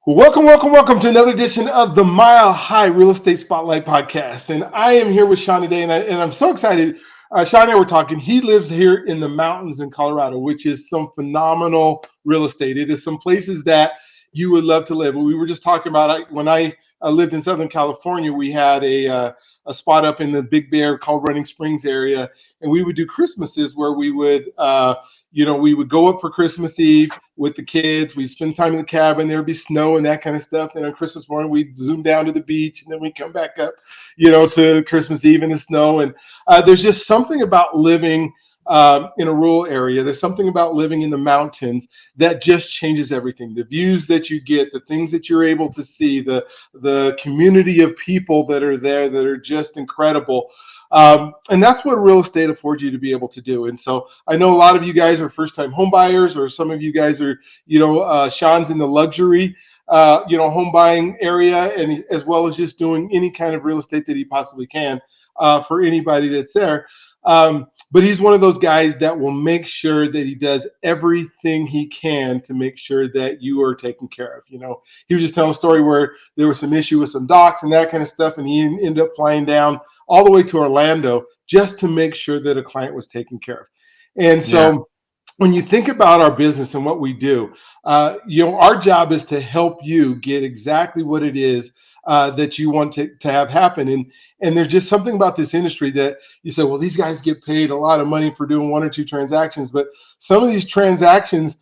Welcome to another edition of the Mile High Real Estate Spotlight Podcast. And I am here with Sean today, and I'm so excited. Sean and I were talking. He lives here in the mountains in Colorado, which is some phenomenal real estate. It is some places that you would love to live. We were just talking about when I lived in Southern California, we had a spot up in the Big Bear called Running Springs area, and we would do Christmases where we would we would go up for Christmas Eve with the kids. We'd spend time in the cabin. There would be snow and that kind of stuff. Then on Christmas morning, we'd zoom down to the beach, and then we'd come back up, to Christmas Eve in the snow. And there's just something about living in a rural area. There's something about living in the mountains that just changes everything. The views that you get, the things that you're able to see, the community of people that are there that are just incredible. And that's what real estate affords you to be able to do. And so I know a lot of you guys are first-time home buyers, or some of you guys are, Sean's in the luxury, home buying area, and as well as just doing any kind of real estate that he possibly can for anybody that's there. But he's one of those guys that will make sure that he does everything he can to make sure that you are taken care of. He was just telling a story where there was some issue with some docks and that kind of stuff, and he ended up flying down all the way to Orlando just to make sure that a client was taken care of. And so when you think about our business and what we do, our job is to help you get exactly what it is that you want to have happen. And there's just something about this industry that you say, well, these guys get paid a lot of money for doing one or two transactions. But some of these transactions,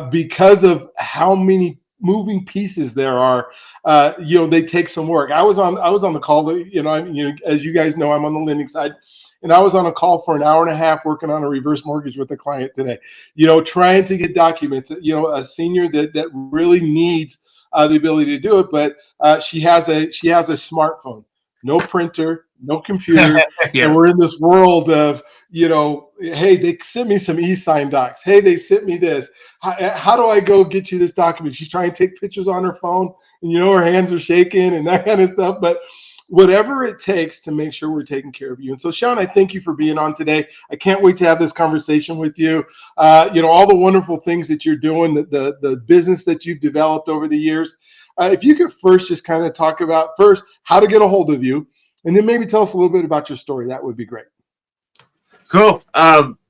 because of how many moving pieces there are, they take some work. I was on the call, as you guys know, I'm on the lending side. And I was on a call for an hour and a half working on a reverse mortgage with a client today, trying to get documents, a senior that really needs the ability to do it, but she has a smartphone, no printer, no computer, and we're in this world of, hey, they sent me some e-sign docs. Hey, they sent me this. How do I go get you this document? She's trying to take pictures on her phone, and her hands are shaking and that kind of stuff, but whatever it takes to make sure we're taking care of you. And so, Sean, I thank you for being on today. I can't wait to have this conversation with you. All the wonderful things that you're doing, the business that you've developed over the years. If you could first just kind of talk about first how to get a hold of you, and then maybe tell us a little bit about your story. That would be great. Cool.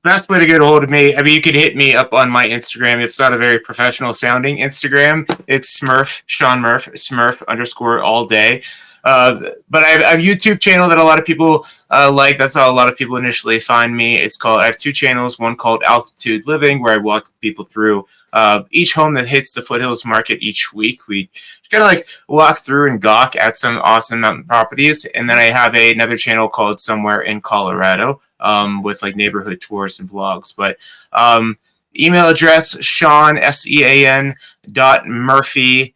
Best way to get a hold of me, you could hit me up on my Instagram. It's not a very professional sounding Instagram. It's Smurf, Sean Murph, Smurf _ all day. But I have a YouTube channel that a lot of people like. That's how a lot of people initially find me. I have two channels, one called Altitude Living, where I walk people through each home that hits the foothills market each week. We kind of walk through and gawk at some awesome mountain properties. And then I have another channel called Somewhere in Colorado with neighborhood tours and vlogs. But email address, Sean, SEAN .Murphy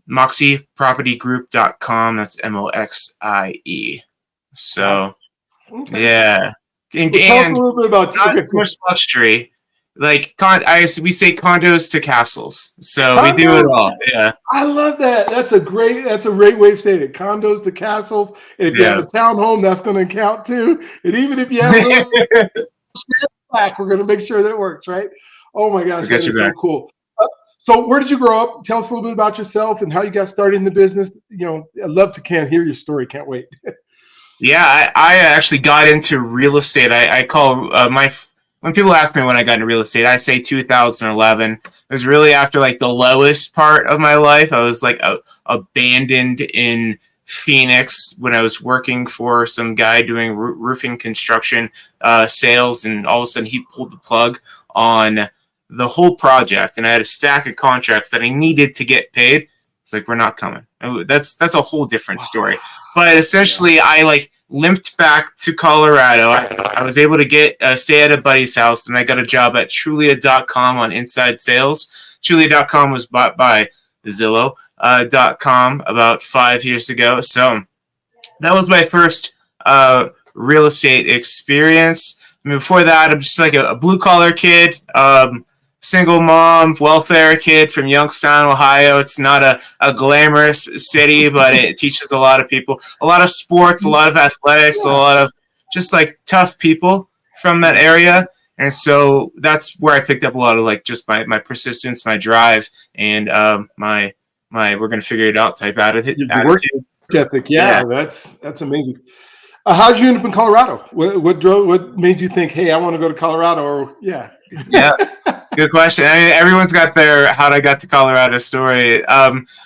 @moxiepropertygroup.com. That's MOXIE. So, okay. Yeah. And tell us a little bit about not so much luxury. We say condos to castles. So we do it all. Yeah. I love that. That's a great way of saying it. Condos to castles. And if you have a townhome, that's going to count too. And even if you have a little back, we're going to make sure that it works, right? Oh my gosh, that is so cool. So where did you grow up? Tell us a little bit about yourself and how you got started in the business. I'd love to hear your story. Can't wait. Yeah, I actually got into real estate. I call when people ask me when I got into real estate, I say 2011. It was really after the lowest part of my life. I was abandoned in Phoenix when I was working for some guy doing roofing construction sales, and all of a sudden he pulled the plug on the whole project, and I had a stack of contracts that I needed to get paid. It's we're not coming. That's a whole different story. But essentially, I limped back to Colorado. I was able to stay at a buddy's house, and I got a job at Trulia.com on inside sales. Trulia.com was bought by Zillow.com about 5 years ago. So that was my first real estate experience. Before that, I'm just a blue collar kid. Single mom, welfare kid from Youngstown, Ohio. It's not a glamorous city, but it teaches a lot of people, a lot of sports, a lot of athletics, a lot of just tough people from that area. And so that's where I picked up a lot of just my persistence, my drive, and my we're gonna figure it out type attitude. Your work ethic, Yeah. that's amazing. How did you end up in Colorado? What made you think, hey, I want to go to Colorado? Or Yeah. Good question. I mean, everyone's got their how I got to Colorado story.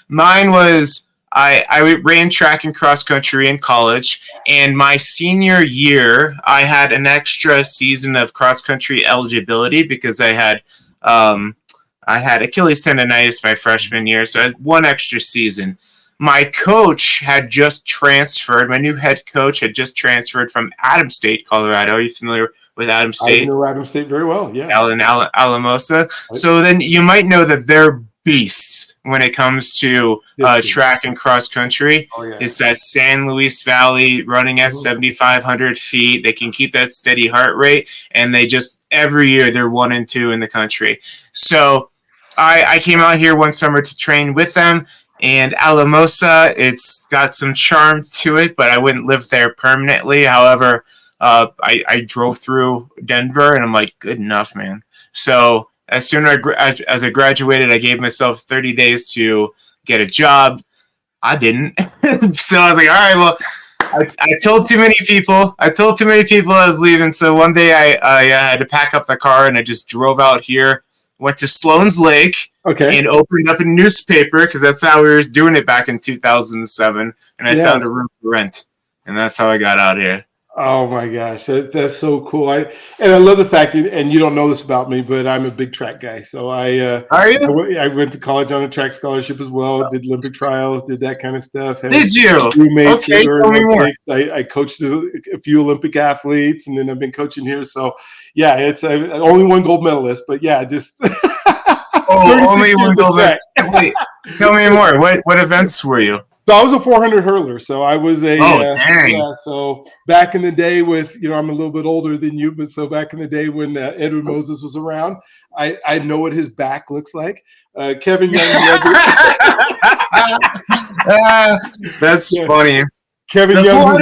Mine was I ran track and cross country in college, and my senior year, I had an extra season of cross country eligibility because I had Achilles tendonitis my freshman year, so I had one extra season. My coach had just transferred. My new head coach had just transferred from Adams State, Colorado. Are you familiar with Adams I State? know Adams State very well. Yeah. Alamosa. So then you might know that they're beasts when it comes to track and cross country. Oh, yeah. It's that San Luis Valley running at 7,500 feet. They can keep that steady heart rate, and they just every year they're 1 and 2 in the country. So I came out here one summer to train with them. And Alamosa, it's got some charm to it, but I wouldn't live there permanently. However, I drove through Denver, and I'm like, good enough, man. So as soon as I graduated, I gave myself 30 days to get a job. I didn't. So I was like, all right, well, I told too many people. I was leaving. So one day I had to pack up the car, and I just drove out here, went to Sloan's Lake, and opened up a newspaper because that's how we were doing it back in 2007. And I found a room for rent, and that's how I got out here. Oh my gosh, that's so cool! I love the fact that, and you don't know this about me, but I'm a big track guy. So are you? I went to college on a track scholarship as well. Did Olympic trials, did that kind of stuff. Did you? Roommates okay, tell me more. I coached a few Olympic athletes, and then I've been coaching here. So yeah, it's only one gold medalist, but yeah, just. Only one gold medalist. Wait, tell me more. What events were you? So I was a 400 hurler. So I was a dang. So back in the day with I'm a little bit older than you, but so back in the day when Edward Moses was around, I know what his back looks like. Kevin Young. That's funny. Kevin Young.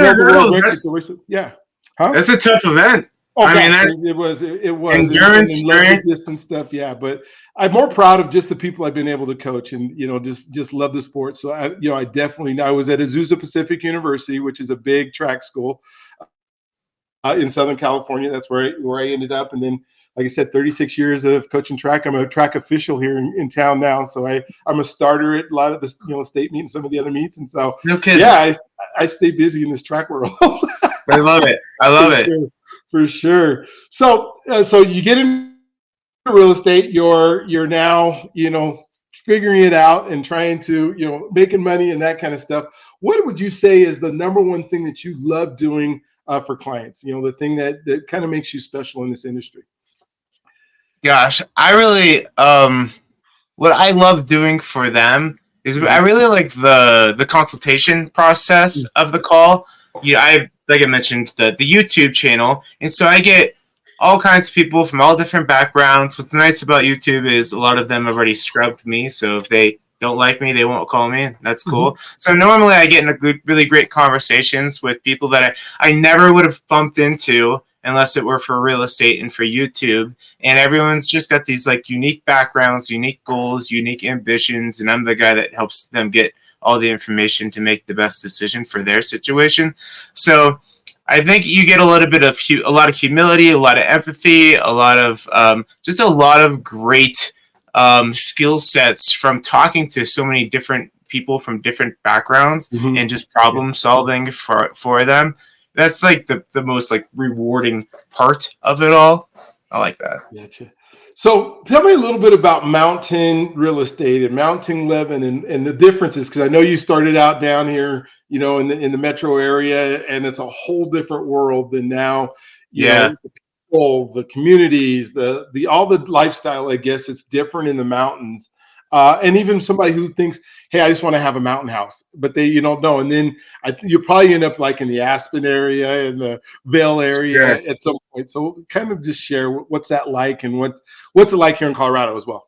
Yeah. Huh? That's a tough event. Oh, I mean, it was endurance, strength, distance stuff. Yeah, but I'm more proud of just the people I've been able to coach, and just love the sport. So I definitely I was at Azusa Pacific University, which is a big track school in Southern California. That's where I ended up, and then, like I said, 36 years of coaching track. I'm a track official here in town now, so I'm a starter at a lot of the state meets and some of the other meets, and so no kidding. Yeah, I stay busy in this track world. I love it. For sure. So you get into real estate. You're now figuring it out and trying to making money and that kind of stuff. What would you say is the number one thing that you love doing for clients? The thing that kind of makes you special in this industry. Gosh, I really what I love doing for them is I really like the consultation process of the call. Like I mentioned, the YouTube channel. And so I get all kinds of people from all different backgrounds. What's nice about YouTube is a lot of them have already scrubbed me. So if they don't like me, they won't call me. That's cool. So normally I get in really great conversations with people that I never would have bumped into unless it were for real estate and for YouTube. And everyone's just got these unique backgrounds, unique goals, unique ambitions. And I'm the guy that helps them get all the information to make the best decision for their situation. So I think you get a lot of humility, a lot of empathy, a lot of great skill sets from talking to so many different people from different backgrounds and just problem solving for them. That's the most rewarding part of it all. I like that. Gotcha. So tell me a little bit about mountain real estate and mountain living and the differences, because I know you started out down here, in the metro area, and it's a whole different world than now. The people, the communities, the all the lifestyle. I guess it's different in the mountains, and even somebody who thinks, hey, I just want to have a mountain house, but they don't know. And then you probably end up in the Aspen area and the Vail area at some point. So kind of just share what's that like and what's it like here in Colorado as well.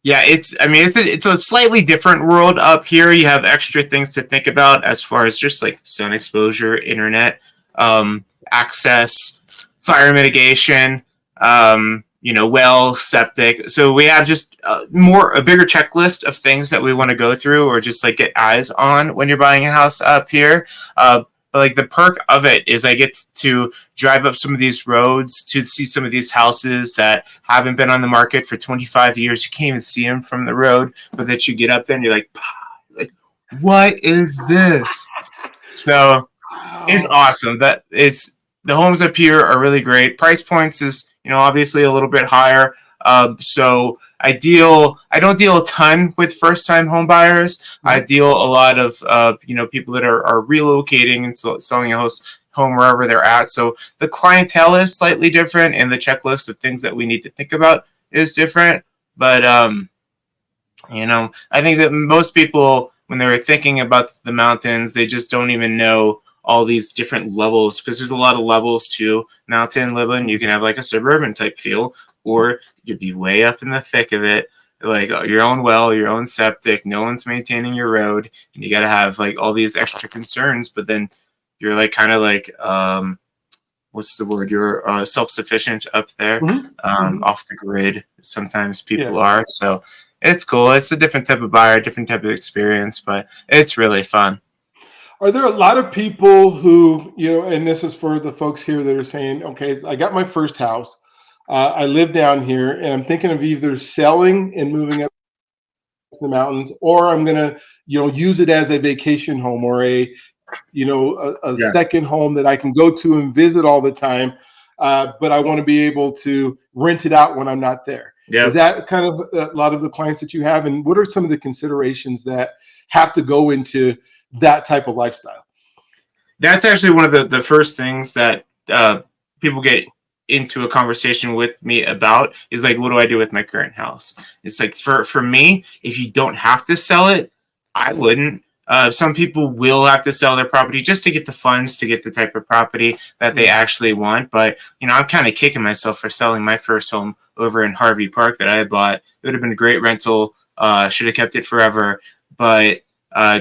Yeah, it's a slightly different world up here. You have extra things to think about as far as just sun exposure, internet, access, fire mitigation, well, septic. So we have just a bigger checklist of things that we want to go through or just like get eyes on when you're buying a house up here. But like the perk of it is I get to drive up some of these roads to see some of these houses that haven't been on the market for 25 years. You can't even see them from the road, but that you get up there and you're like, what is this? So it's awesome. The homes up here are really great. Price points is obviously a little bit higher. So I don't deal a ton with first time home buyers. I deal a lot of people that are relocating and selling a home wherever they're at. So the clientele is slightly different, and the checklist of things that we need to think about is different. But I think that most people, when they were thinking about the mountains, they just don't even know all these different levels, because there's a lot of levels to mountain living. You can have like a suburban type feel, or you'd be way up in the thick of it, like your own well, your own septic, no one's maintaining your road, and you got to have like all these extra concerns. But then you're like kind of like what's the word? You're self-sufficient up there, off the grid. Sometimes people are. So it's cool. It's a different type of buyer, different type of experience, but it's really fun. Are there a lot of people who, and this is for the folks here that are saying, okay, I got my first house, I live down here, and I'm thinking of either selling and moving up to the mountains, or I'm going to, use it as a vacation home or a second home that I can go to and visit all the time, but I want to be able to rent it out when I'm not there. Yeah. Is that kind of a lot of the clients that you have? And what are some of the considerations that have to go into that type of lifestyle? That's actually one of the first things that people get into a conversation with me about is like, what do I do with my current house? It's like, for me, if you don't have to sell it, I wouldn't. Some people will have to sell their property just to get the funds to get the type of property that they actually want. But, I'm kind of kicking myself for selling my first home over in Harvey Park that I had bought. It would have been a great rental. Should have kept it forever, but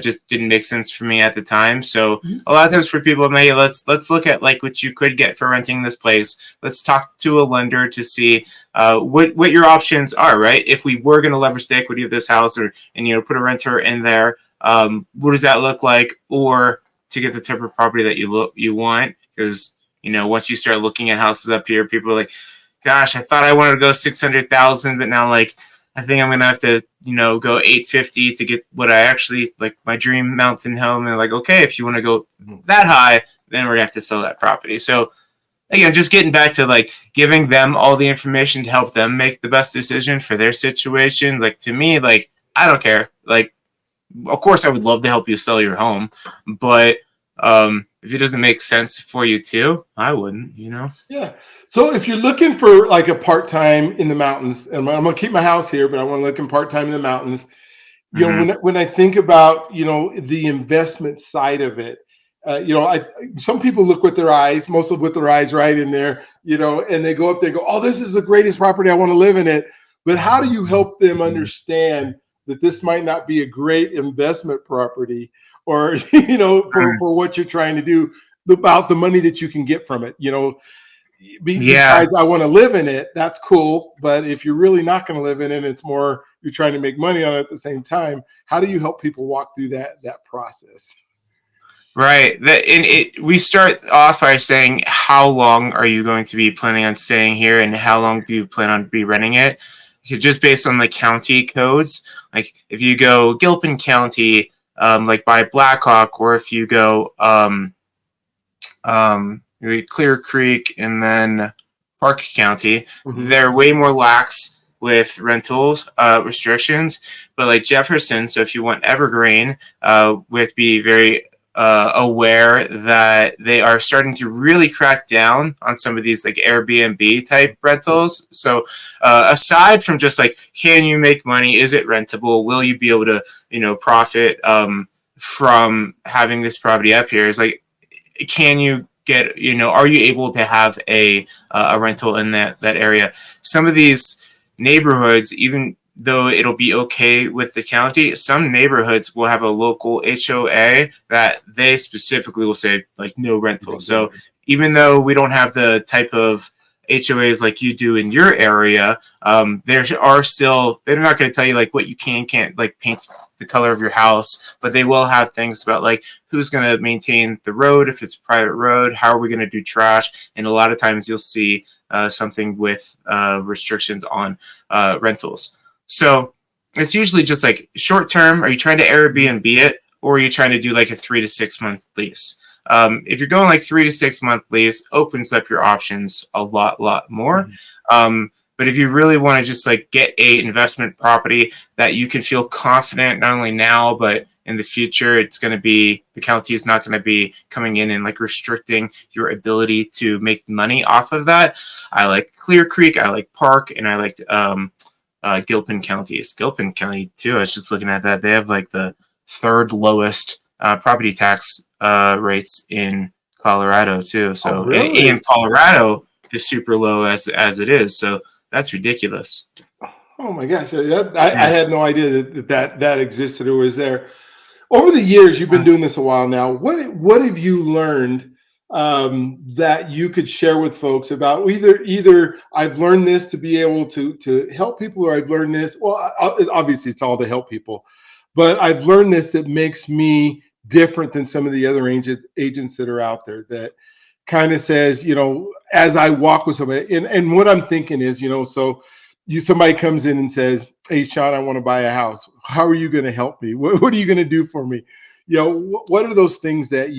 just didn't make sense for me at the time. So a lot of times for people, hey, let's look at like what you could get for renting this place. Let's talk to a lender to see what your options are, right? If we were going to leverage the equity of this house and put a renter in there, what does that look like? Or to get the type of property that you want, because once you start looking at houses up here, people are like, gosh, I thought I wanted to go 600,000, but now like I think I'm gonna have to go 850 to get what I actually like, my dream mountain home. And like, okay, if you want to go that high, then we're gonna have to sell that property. So again, just getting back to like giving them all the information to help them make the best decision for their situation. Like to me, like I don't care. Like, of course, I would love to help you sell your home, but if it doesn't make sense for you too, I wouldn't. Yeah. So if you're looking for like a part-time in the mountains, and I'm gonna keep my house here, but I want to look in part-time in the mountains. When I think about the investment side of it, some people look with their eyes, most of with their eyes right in there, and they go up there and go, oh, this is the greatest property, I want to live in it. But how do you help them understand that this might not be a great investment property, or for what you're trying to do, about the money that you can get from it? Besides, I want to live in it, that's cool. But if you're really not going to live in it, it's more you're trying to make money on it at the same time. How do you help people walk through that process? Right. We start off by saying, how long are you going to be planning on staying here, and how long do you plan on be renting it? Because just based on the county codes, like if you go Gilpin County, like by Blackhawk, or if you go Clear Creek and then Park County, they're way more lax with rentals restrictions. But like Jefferson, so if you want Evergreen, with be very aware that they are starting to really crack down on some of these like Airbnb type rentals. So aside from just like, can you make money? Is it rentable? Will you be able to, profit from having this property up here? Is like, can you get, are you able to have a rental in that area? Some of these neighborhoods, even though it'll be okay with the county, some neighborhoods will have a local HOA that they specifically will say like no rental. So even though we don't have the type of HOAs like you do in your area, there are still, they're not going to tell you like what you can't like paint the color of your house, but they will have things about like who's going to maintain the road if it's a private road, how are we going to do trash, and a lot of times you'll see something with restrictions on rentals. So it's usually just like short term. Are you trying to Airbnb it, or are you trying to do like a 3 to 6 month lease? If you're going like 3 to 6 month lease, opens up your options a lot more. But if you really want to just like get a investment property that you can feel confident not only now but in the future, it's going to be, the county is not going to be coming in and like restricting your ability to make money off of that. I like Clear Creek, I like Park, and I like Gilpin counties. Gilpin County too. I was just looking at that. They have like the third lowest property tax rates in Colorado too. So really? and Colorado is super low as it is. So that's ridiculous. Oh my gosh, I had no idea that existed or was there. Over the years, you've been doing this a while now. What have you learned that you could share with folks about either I've learned this to be able to help people, or I've learned this. Well, obviously it's all to help people, but I've learned this that makes me different than some of the other agents that are out there, that kind of says, as I walk with somebody, and what I'm thinking is, so somebody comes in and says, "Hey, Sean, I want to buy a house. How are you going to help me? What are you going to do for me?" What are those things that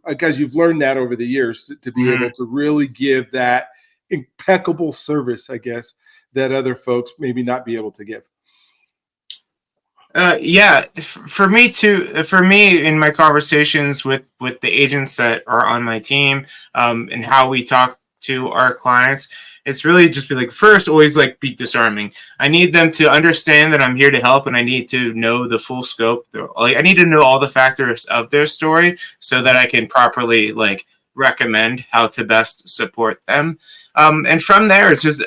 because you've learned that over the years to be able to really give that impeccable service, I guess, that other folks maybe not be able to give? Yeah, for me too. For me, in my conversations with the agents that are on my team, and how we talk to our clients, it's really just be like, first, always like be disarming. I need them to understand that I'm here to help, and I need to know the full scope. Like, I need to know all the factors of their story so that I can properly like recommend how to best support them. And from there, it's just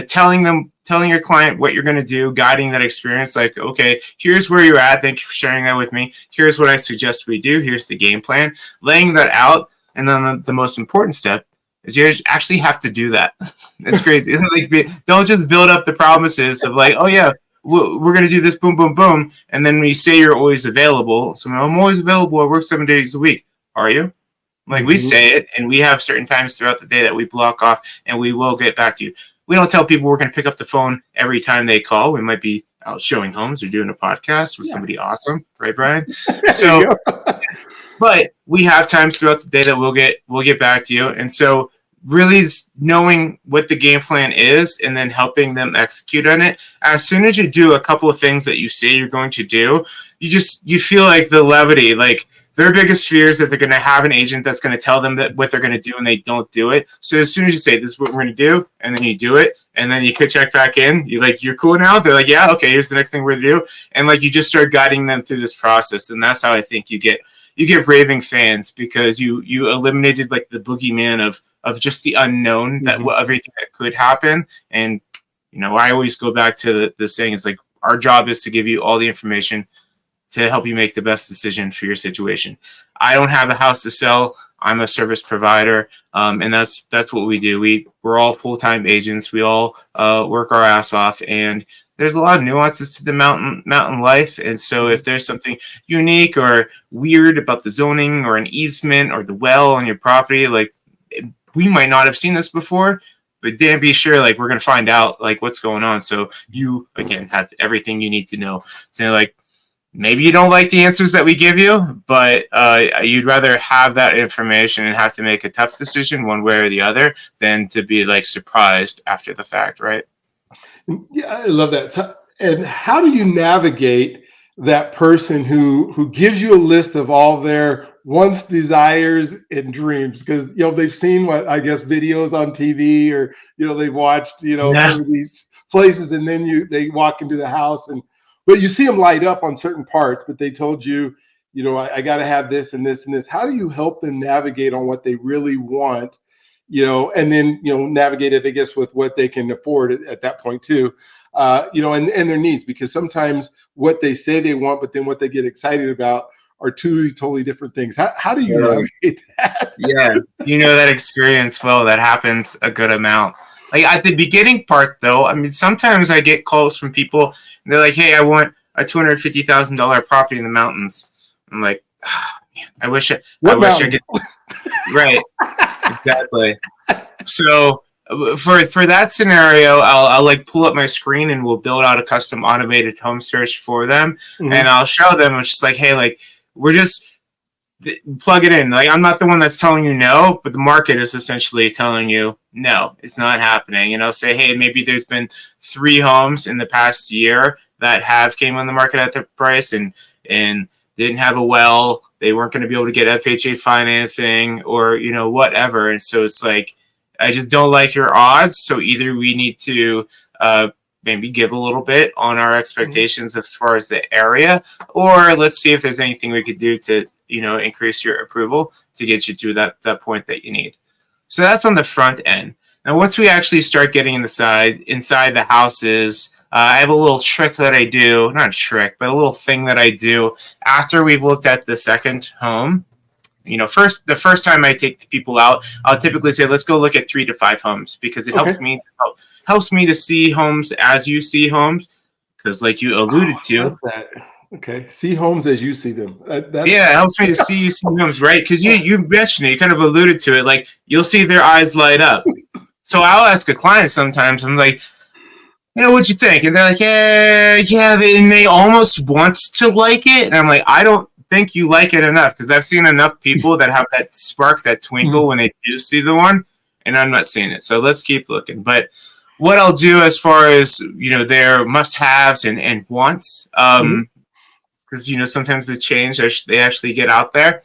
telling your client what you're going to do, guiding that experience. Like, okay, here's where you're at. Thank you for sharing that with me. Here's what I suggest we do. Here's the game plan. Laying that out, and then the most important step is you actually have to do that. It's crazy. Don't just build up the promises of like, oh yeah, we're going to do this, boom, boom, boom. And then when you say you're always available, so I'm always available. I work 7 days a week. Are you? Like, we say it, and we have certain times throughout the day that we block off, and we will get back to you. We don't tell people we're going to pick up the phone every time they call. We might be out showing homes or doing a podcast with somebody awesome, right, Brian? So, but we have times throughout the day that we'll get back to you. And so really knowing what the game plan is and then helping them execute on it. As soon as you do a couple of things that you say you're going to do, you feel like the levity, like their biggest fear is that they're going to have an agent that's going to tell them that what they're going to do and they don't do it. So as soon as you say, this is what we're going to do, and then you do it, and then you could check back in, you're cool now. They're like, yeah, okay, here's the next thing we're going to do. And like, you just start guiding them through this process. And that's how I think you get raving fans, because you eliminated like the boogeyman of just the unknown, that everything that could happen. And, I always go back to the saying, is like, our job is to give you all the information to help you make the best decision for your situation. I don't have a house to sell. I'm a service provider. And that's what we do. We're all full-time agents. We all work our ass off, and there's a lot of nuances to the mountain life. And so if there's something unique or weird about the zoning or an easement or the well on your property, like, we might not have seen this before, but damn be sure, like, we're going to find out like what's going on. So you, again, have everything you need to know. So like, maybe you don't like the answers that we give you, but you'd rather have that information and have to make a tough decision one way or the other than to be like surprised after the fact, right? Yeah, I love that. And how do you navigate that person who gives you a list of all their wants, desires, and dreams? Because they've seen videos on TV, or they've watched some of these places, and then they walk into the house, but you see them light up on certain parts, but they told you, I got to have this and this and this. How do you help them navigate on what they really want? And then, navigate it, I guess, with what they can afford at that point too, and their needs, because sometimes what they say they want, but then what they get excited about are two totally different things. How do you navigate that? Yeah, you know that experience well. That happens a good amount. Like at the beginning part, though, I mean, sometimes I get calls from people. And they're like, "Hey, I want a $250,000 property in the mountains." I'm like, man, I What wish I mountain? could. Right, exactly. So for that scenario, I'll like pull up my screen and we'll build out a custom automated home search for them, and Mm-hmm. I'll show them. It's just like, hey, like we're just plug it in. Like I'm not the one that's telling you no, but the market is essentially telling you no, it's not happening. And I'll say, hey, maybe there's been 3 homes in the past year that have came on the market at the price and didn't have a well. They weren't going to be able to get FHA financing or whatever. And so it's like I just don't like your odds. So either we need to maybe give a little bit on our expectations as far as the area, or let's see if there's anything we could do to increase your approval to get you to that point that you need. So that's on the front end. Now, once we actually start getting inside the houses, I have a little trick that I do, not a trick, but a little thing that I do after we've looked at the second home. The first time I take people out, I'll typically say, let's go look at 3 to 5 homes because it Okay. helps me to see homes as you see homes. Because like you alluded I to, love that. Okay. See homes as you see them. That's yeah, it helps me to see you see homes, right? Because you mentioned it, you kind of alluded to it, like you'll see their eyes light up. So I'll ask a client sometimes, I'm like, what'd you think? And they're like, yeah, and they almost want to like it. And I'm like, I don't think you like it enough because I've seen enough people that have that spark, that twinkle when they do see the one, and I'm not seeing it. So let's keep looking. But what I'll do as far as, their must-haves and wants, Mhm. because, sometimes they change, they actually get out there.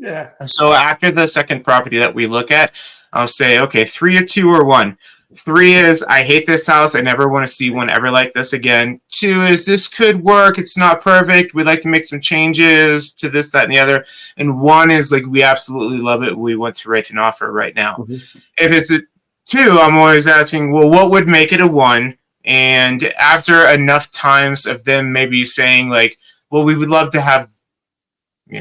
Yeah. So after the second property that we look at, I'll say, okay, 3 or 2 or 1. 3 is, I hate this house. I never want to see one ever like this again. 2 is, this could work. It's not perfect. We'd like to make some changes to this, that, and the other. And 1 is like, we absolutely love it. We want to write an offer right now. Mhm. If it's a 2, I'm always asking, well, what would make it a 1? And after enough times of them maybe saying like, well, we would love to have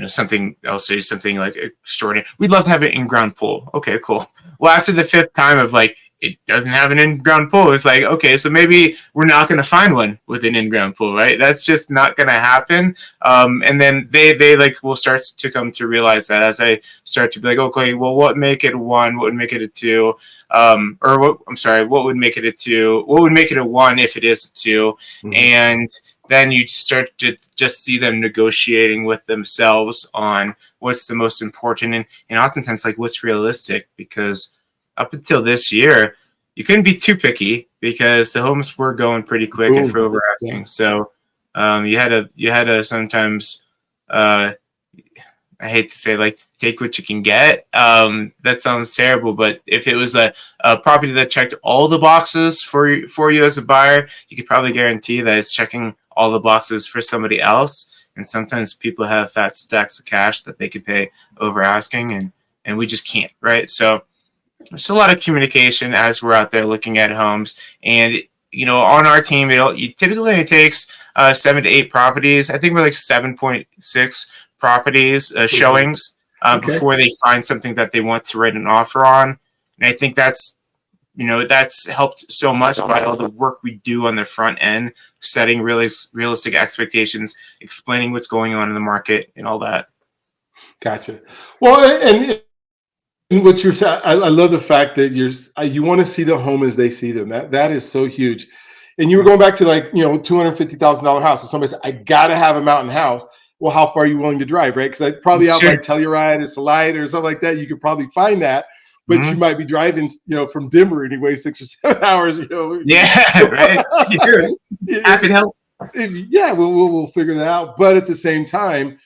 something, I'll say something like extraordinary. We'd love to have an in-ground pool. Okay, cool. Well, after the 5th time of like, it doesn't have an in-ground pool, it's like, okay, so maybe we're not going to find one with an in-ground pool, right? That's just not going to happen. And then they like will start to come to realize that as I start to be like, okay, well, what make it a 1? What would make it a 2? Or what? I'm sorry, what would make it a 2? What would make it a 1 if it is a 2? Mhm. And then you start to just see them negotiating with themselves on what's the most important and oftentimes like what's realistic, because up until this year you couldn't be too picky because the homes were going pretty quick and Boom. for over asking. Yeah. So you had to sometimes I hate to say like take what you can get. That sounds terrible, but if it was a property that checked all the boxes for you as a buyer, you could probably guarantee that it's checking all the boxes for somebody else. And sometimes people have fat stacks of cash that they could pay over asking, and we just can't, right? So there's a lot of communication as we're out there looking at homes. And on our team, it typically takes 7 to 8 properties. I think we're like 7.6 properties showings Okay. before they find something that they want to write an offer on. And I think that's helped so much by all the work we do on the front end, setting really realistic expectations, explaining what's going on in the market and all that. Gotcha. Well, and what you're saying, I love the fact that you want to see the home as they see them. That is so huge. And you were going back to like $250,000 house, and somebody said, I gotta have a mountain house. Well, how far are you willing to drive, right? Because probably out by Sure. Telluride or Salida or something like that, you could probably find that. But you Mm-hmm. might be driving, from Denver anyway, 6 or 7 hours. Yeah, right. You do it. Happy to help. Yeah, we'll figure that out. But at the same time,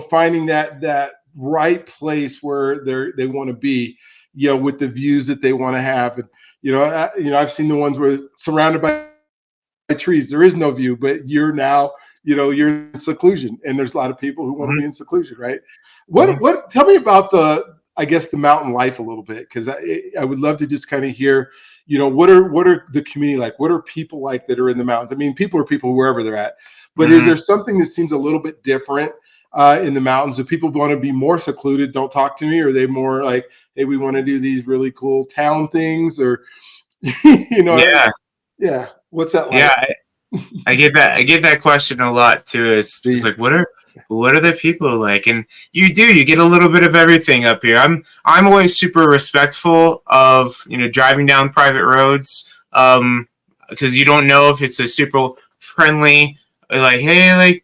finding that right place where they want to be, with the views that they want to have. And I've seen the ones where surrounded by trees, there is no view, but you're now, you're in seclusion, and there's a lot of people who want to Mm-hmm. be in seclusion, right? Mm-hmm. What? Tell me about I guess the mountain life a little bit, because I would love to just kind of hear, what are the community like? What are people like that are in the mountains? I mean, people are people wherever they're at, but is Mm-hmm. there something that seems a little bit different in the mountains? Do people want to be more secluded, don't talk to me? Or are they more like, hey, we want to do these really cool town things? Or, Yeah, yeah, what's that yeah. like? I get that question a lot too. It's just See, like, what are the people like? And you get a little bit of everything up here. I'm always super respectful of driving down private roads, because you don't know if it's a super friendly, like, hey, like,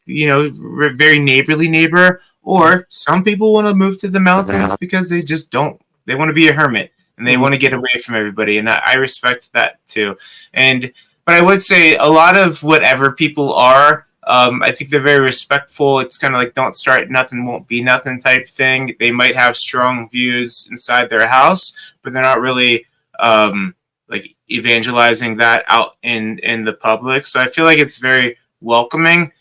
very neighborly neighbor, or some people want to move to the mountains because they just don't. They want to be a hermit and they Mhm. want to get away from everybody, and I respect that too. And but I would say a lot of whatever people are, I think they're very respectful. It's kind of like don't start nothing, won't be nothing type thing. They might have strong views inside their house, but they're not really like evangelizing that out in the public. So I feel like it's very welcoming.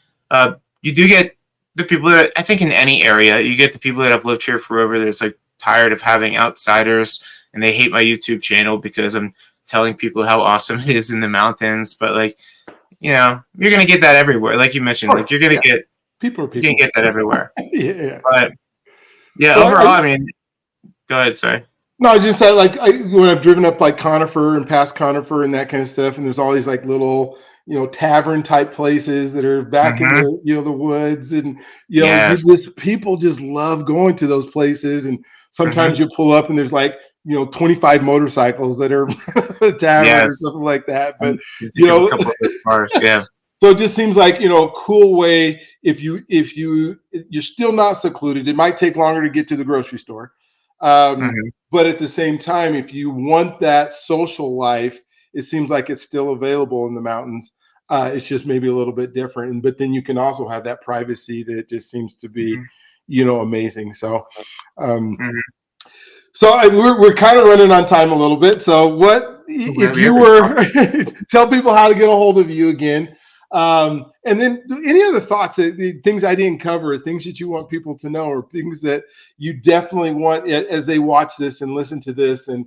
You do get the people that I think in any area, you get the people that have lived here forever that's like tired of having outsiders, and they hate my YouTube channel because I'm telling people how awesome it is in the mountains. But like, you're gonna get that everywhere. Like you mentioned, like Sure. Yeah. People are you're gonna people. get that everywhere. Yeah. But yeah, Well, overall, I mean, go ahead, sorry. no, I just said like when I've driven up like Conifer and past Conifer and that kind of stuff, and there's all these like little tavern type places that are back in Mm-hmm. the woods, and Yes. people just love going to those places, and Mm-hmm. sometimes you pull up and there's like 25 motorcycles that are a tavern or Yes. something like that, but You you think of a know. couple of those bars. Yeah. So it just seems like a cool way if you're still not secluded. It might take longer to get to the grocery store, Mm-hmm. but at the same time, if you want that social life, it seems like it's still available in the mountains. It's just maybe a little bit different, but then you can also have that privacy that just seems to be, Mm-hmm. amazing. So, um, Mm-hmm. we're kind of running on time a little bit. So what if We have you been were talking. tell people how to get a hold of you again? And then any other thoughts, the things I didn't cover, things that you want people to know, or things that you definitely want as they watch this and listen to this. And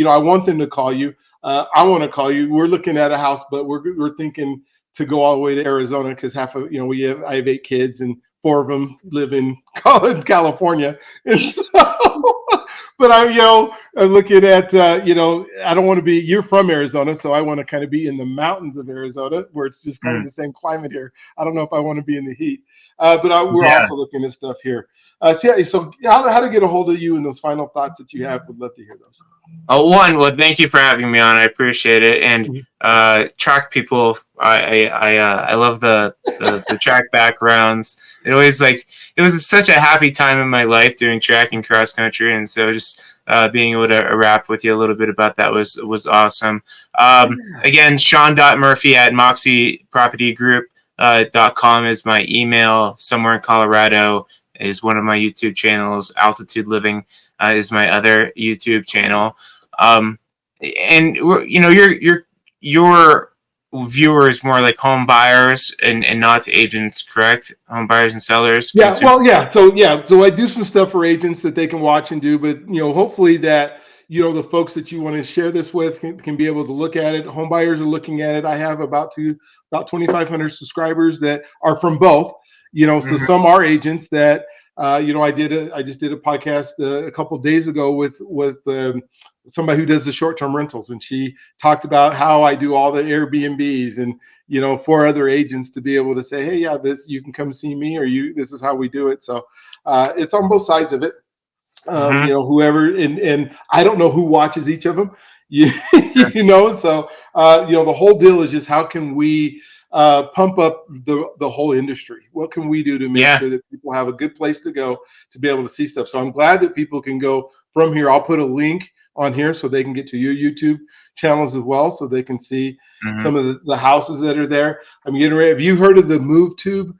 I want them to call you. I want to call you. We're looking at a house, but we're thinking to go all the way to Arizona because half of I have 8 kids and 4 of them live in California, and so but I'm looking at, I don't want to be, you're from Arizona, so I want to kind of be in the mountains of Arizona where it's just kind of Mm. the same climate here. I don't know if I want to be in the heat, we're Yeah. also looking at stuff here. So how to get a hold of you and those final thoughts that you have, would love to hear those. Oh, well, thank you for having me on. I appreciate it. And Mhm. track people, I love the track backgrounds. It was such a happy time in my life doing track and cross country, and so just being able to rap with you a little bit about that was awesome. Again, Sean.Murphy at Moxie Property Group .com is my email. Somewhere in Colorado is one of my YouTube channels. Altitude Living is my other YouTube channel. And your viewers more like home buyers and not agents, correct? Home buyers and sellers, Yeah, consumer. well, so I do some stuff for agents that they can watch and do, but hopefully that the folks that you want to share this with can be able to look at it. Home buyers are looking at it. I have about 2,500 subscribers that are from both. So Mm-hmm. some are agents that I just did a podcast a couple of days ago with somebody who does the short term rentals, and she talked about how I do all the Airbnbs and for other agents to be able to say, hey, yeah, this you can come see me, or this is how we do it. So it's on both sides of it. Mm-hmm. Whoever, and I don't know who watches each of them. So the whole deal is just how can we pump up the whole industry? What can we do to make Yeah. sure that people have a good place to go to be able to see stuff? So I'm glad that people can go from here. I'll put a link on here so they can get to your YouTube channels as well, so they can see Mm-hmm. some of the houses that are there. I'm getting ready. Have you heard of the MoveTube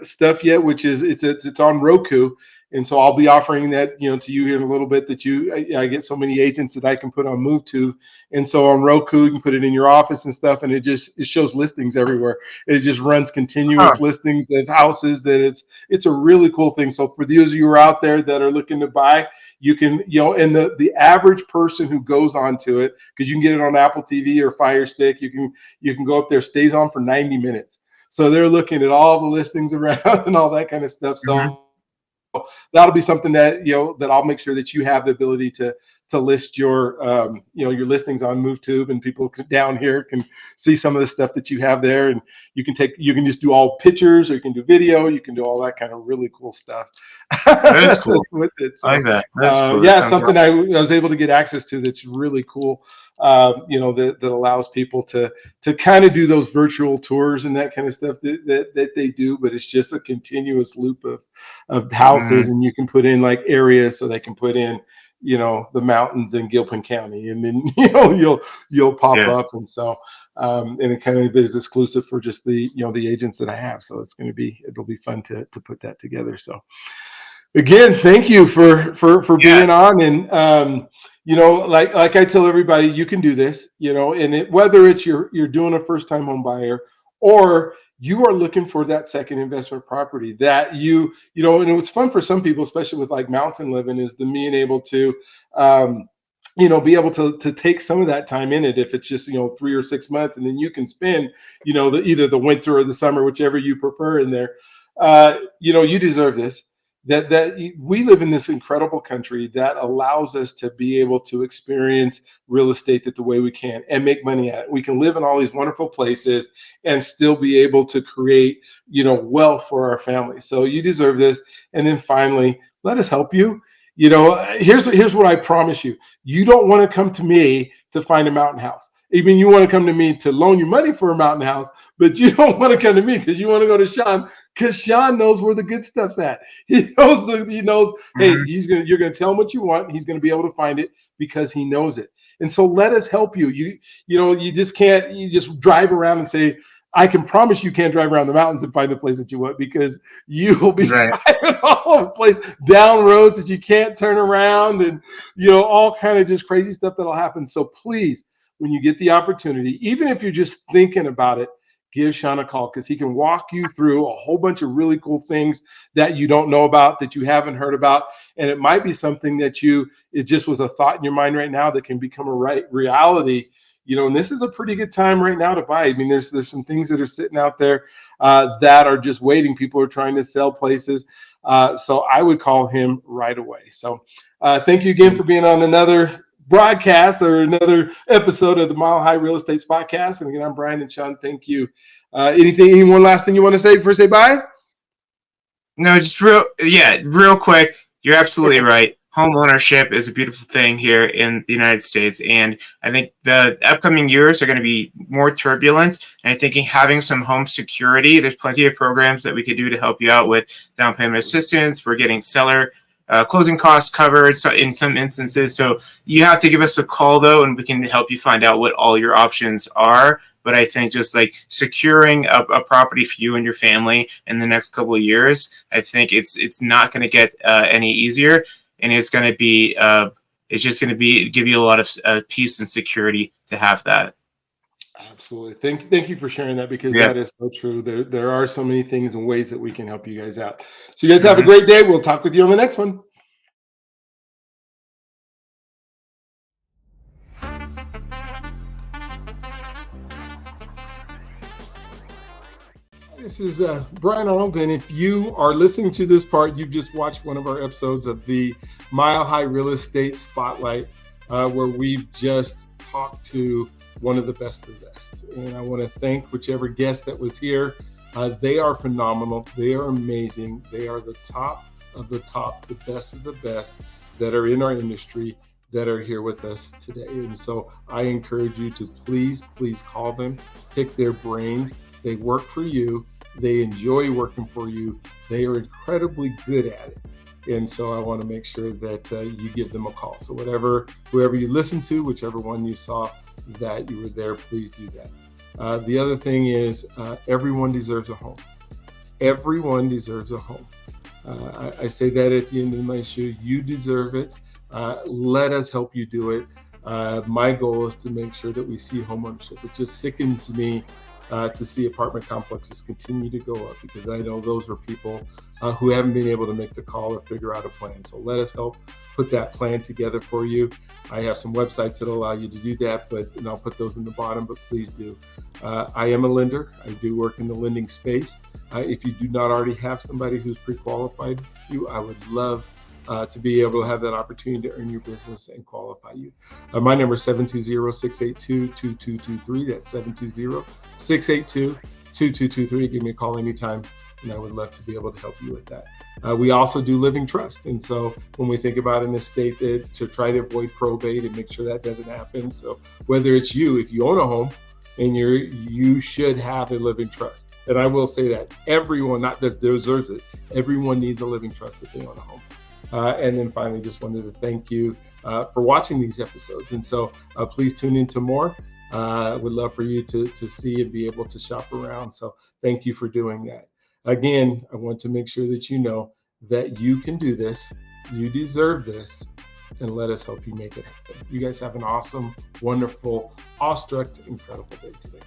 stuff yet? Which is it's on Roku. And so I'll be offering that, to you here in a little bit. That I get so many agents that I can put on MoveTube, and so on Roku you can put it in your office and stuff, and it shows listings everywhere. It just runs Huh. continuous listings of houses. That it's a really cool thing. So for those of you who are out there that are looking to buy, you can, and the average person who goes onto it, because you can get it on Apple TV or Fire Stick, you can go up there, stays on for 90 minutes. So they're looking at all the listings around and all that kind of stuff. Mhm. So that'll be something that that I'll make sure that you have the ability to list your your listings on MoveTube, and people down here can see some of the stuff that you have there, and you can just do all pictures, or you can do video, you can do all that kind of really cool stuff That is cool. with it. I So like that. That is cool. That yeah, sounds something awesome. I was able to get access to that's really cool. That allows people to kind of do those virtual tours and that kind of stuff that they do, but it's just a continuous loop of houses, Mhm. and you can put in like areas, so they can put in the mountains in Gilpin County, and then you'll pop Yeah. up. And so and it kind of is exclusive for just the agents that I have. So it'll be fun to put that together. So again, thank you for Yeah. being on. And like I tell everybody, you can do this, and whether it's you're doing a first time home buyer, or you are looking for that second investment property that and it's fun for some people, especially with like mountain living, is the being able to be able to take some of that time in it, if it's just 3 or 6 months, and then you can spend either the winter or the summer, whichever you prefer, in there. You deserve this. That we live in this incredible country that allows us to be able to experience real estate the way we can and make money at it. We can live in all these wonderful places and still be able to create wealth for our family. So you deserve this. And then finally, let us help you. Here's what I promise you. You don't want to come to me to find a mountain house. Even you want to come to me to loan you money for a mountain house, but you don't want to come to me because you want to go to Sean, because Sean knows where the good stuff's at. He knows, hey, Mhm. you're gonna tell him what you want, and he's gonna be able to find it because he knows it. And so let us help you. You just can't drive around and say, I can promise you can't drive around the mountains and find the place that you want, because you will be Right. driving all over the place, down roads that you can't turn around, and all kind of just crazy stuff that'll happen. So please, when you get the opportunity, even if you're just thinking about it, give Sean a call, because he can walk you through a whole bunch of really cool things that you don't know about, that you haven't heard about. And it might be something that it just was a thought in your mind right now that can become a reality. And this is a pretty good time right now to buy. I mean, there's some things that are sitting out there that are just waiting. People are trying to sell places. So I would call him right away. So thank you again for being on another broadcast or another episode of the Mile High Real Estate Podcast. And again, I'm Brian and Sean. Thank you. Any one last thing you want to say before I say bye? No, just real quick. You're absolutely right. Home ownership is a beautiful thing here in the United States, and I think the upcoming years are going to be more turbulent. And I'm thinking having some home security. There's plenty of programs that we could do to help you out with down payment assistance. We're getting seller closing costs covered in some instances. So you have to give us a call though, and we can help you find out what all your options are. But I think just like securing a property for you and your family in the next couple of years, I think it's not going to get any easier, and it's going to be it's just going to be give you a lot of peace and security to have that. Absolutely. Thank you for sharing that, because Yeah. that is so true. There are so many things and ways that we can help you guys out. So you guys have a Mhm. great day. We'll talk with you on the next one. This is Brian Arnold, and if you are listening to this part, you've just watched one of our episodes of the Mile High Real Estate Spotlight, where we've just talked to one of the best of the best. And I want to thank whichever guest that was here. They are phenomenal. They are amazing. They are the top of the top, the best of the best that are in our industry, that are here with us today. And so I encourage you to please call them, pick their brains. They work for you. They enjoy working for you. They are incredibly good at it. And so I want to make sure that you give them a call. So whoever you listen to, whichever one you saw that you were there, please do that. The other thing is everyone deserves a home. Everyone deserves a home. I say that at the end of my show. You deserve it. Let us help you do it. My goal is to make sure that we see homeownership. It just sickens me to see apartment complexes continue to go up, because I know those are people who haven't been able to make the call or figure out a plan. So let us help put that plan together for you. I have some websites that allow you to do that, and I'll put those in the bottom, but please do. I am a lender. I do work in the lending space. If you do not already have somebody who's pre-qualified you, I would love to be able to have that opportunity to earn your business and qualify you. My number is 720-682-2223. That's 720-682-2223. Give me a call anytime, and I would love to be able to help you with that. We also do living trust. And so when we think about an estate, to try to avoid probate and make sure that doesn't happen. So whether it's you, if you own a home, and you should have a living trust. And I will say that everyone not just deserves it, everyone needs a living trust if they own a home. And then finally, just wanted to thank you for watching these episodes. And so please tune into more. Would love for you to see and be able to shop around. So thank you for doing that. Again, I want to make sure that you know that you can do this. You deserve this. And let us help you make it happen. You guys have an awesome, wonderful, awestruck, incredible day today.